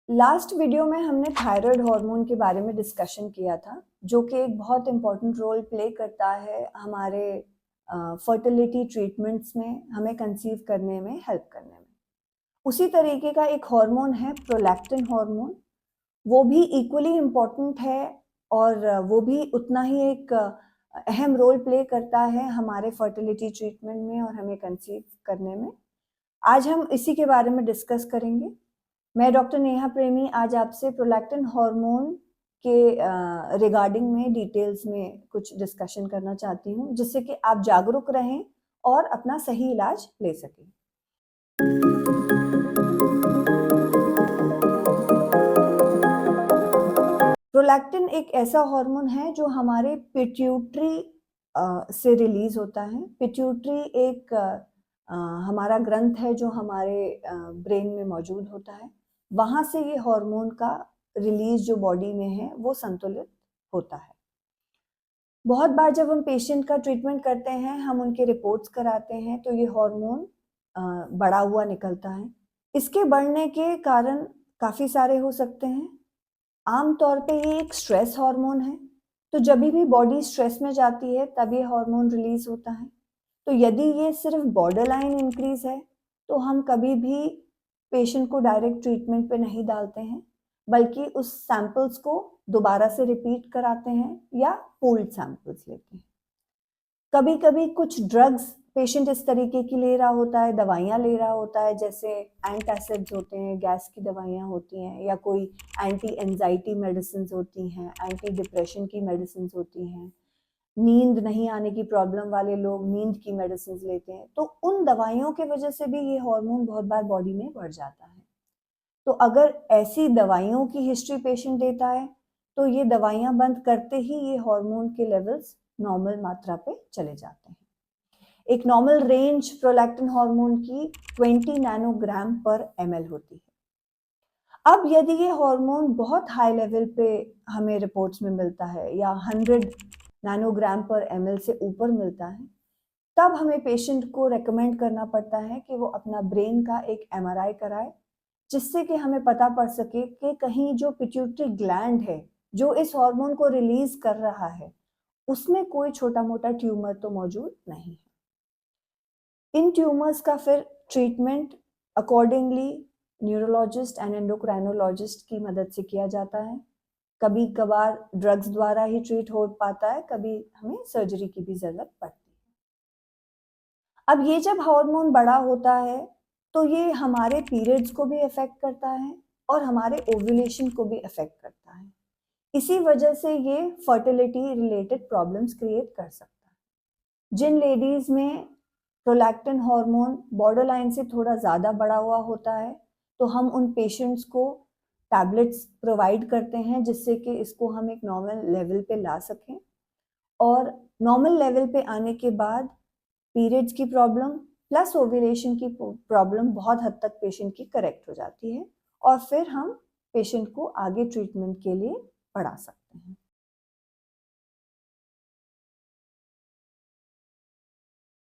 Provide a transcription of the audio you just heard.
Last video में हमने thyroid hormone के बारे में डिस्कशन किया था, जो कि एक बहुत इम्पोर्टेंट रोल प्ले करता है हमारे फर्टिलिटी ट्रीटमेंट्स में, हमें कंसीव करने में हेल्प करने में। उसी तरीके का एक हार्मोन है प्रोलैक्टिन हार्मोन, वो भी इक्वली इम्पोर्टेंट है और वो भी उतना ही एक अहम रोल प्ले करता है हमारे फर्टिलिटी ट्रीटमेंट में और हमें कंसीव करने में। आज हम इसी के बारे में डिस्कस करेंगे। मैं डॉक्टर नेहा प्रेमी आज आपसे प्रोलैक्टिन हार्मोन के रिगार्डिंग में डिटेल्स में कुछ डिस्कशन करना चाहती हूँ, जिससे कि आप जागरूक रहें और अपना सही इलाज ले सकें। प्रोलैक्टिन एक ऐसा हार्मोन है जो हमारे पिट्यूटरी से रिलीज होता है। पिट्यूटरी एक हमारा ग्रंथ है जो हमारे ब्रेन में मौजूद होता है। वहाँ से ये हार्मोन का रिलीज जो बॉडी में है वो संतुलित होता है। बहुत बार जब हम पेशेंट का ट्रीटमेंट करते हैं, हम उनके रिपोर्ट्स कराते हैं, तो ये हार्मोन बढ़ा हुआ निकलता है। इसके बढ़ने के कारण काफ़ी सारे हो सकते हैं। आमतौर पे ये एक स्ट्रेस हार्मोन है, तो जब भी बॉडी स्ट्रेस में जाती है तब ये हार्मोन रिलीज होता है। तो यदि ये सिर्फ बॉर्डर लाइन इंक्रीज है, तो हम कभी भी पेशेंट को डायरेक्ट ट्रीटमेंट पे नहीं डालते हैं, बल्कि उस सैंपल्स को दोबारा से रिपीट कराते हैं या पूल्ड सैंपल्स लेते हैं। कभी कभी कुछ ड्रग्स पेशेंट इस तरीके की ले रहा होता है, दवाइयाँ ले रहा होता है, जैसे एंटासिड्स होते हैं, गैस की दवाइयाँ होती हैं, या कोई एंटी एंजाइटी मेडिसिन होती हैं, एंटी डिप्रेशन की मेडिसिन होती हैं। नींद नहीं आने की प्रॉब्लम वाले लोग नींद की मेडिसिन लेते हैं, तो उन दवाइयों की वजह से भी ये हार्मोन बहुत बार बॉडी में बढ़ जाता है। तो अगर ऐसी दवाइयों की हिस्ट्री पेशेंट देता है, तो ये दवाइयाँ बंद करते ही ये हार्मोन के लेवल्स नॉर्मल मात्रा पे चले जाते हैं। एक नॉर्मल रेंज प्रोलैक्टिन हार्मोन की 20 नैनोग्राम पर ml होती है। अब यदि ये हार्मोन बहुत हाई लेवल पे हमें रिपोर्ट्स में मिलता है या 100 नैनोग्राम पर ml से ऊपर मिलता है, तब हमें पेशेंट को रेकमेंड करना पड़ता है कि वो अपना ब्रेन का एक MRI कराए, जिससे कि हमें पता पड़ सके कि कहीं जो पिट्यूटरी ग्लैंड है, जो इस हार्मोन को रिलीज कर रहा है, उसमें कोई छोटा मोटा ट्यूमर तो मौजूद नहीं है। इन ट्यूमर्स का फिर treatment accordingly neurologist and endocrinologist की मदद से किया जाता है। कभी कभार ड्रग्स द्वारा ही ट्रीट हो पाता है, कभी हमें सर्जरी की भी जरूरत पड़ती है। अब ये जब हार्मोन बड़ा होता है, तो ये हमारे पीरियड्स को भी अफेक्ट करता है और हमारे ओव्यूलेशन को भी अफेक्ट करता है। इसी वजह से ये फर्टिलिटी रिलेटेड प्रॉब्लम्स क्रिएट कर सकता है। जिन लेडीज में प्रोलैक्टिन हार्मोन बॉर्डर लाइन से थोड़ा ज़्यादा बढ़ा हुआ होता है, तो हम उन पेशेंट्स को टैबलेट्स प्रोवाइड करते हैं, जिससे कि इसको हम एक नॉर्मल लेवल पे ला सकें। और नॉर्मल लेवल पे आने के बाद पीरियड्स की प्रॉब्लम प्लस ओव्यूलेशन की प्रॉब्लम बहुत हद तक पेशेंट की करेक्ट हो जाती है, और फिर हम पेशेंट को आगे ट्रीटमेंट के लिए बढ़ा सकते हैं।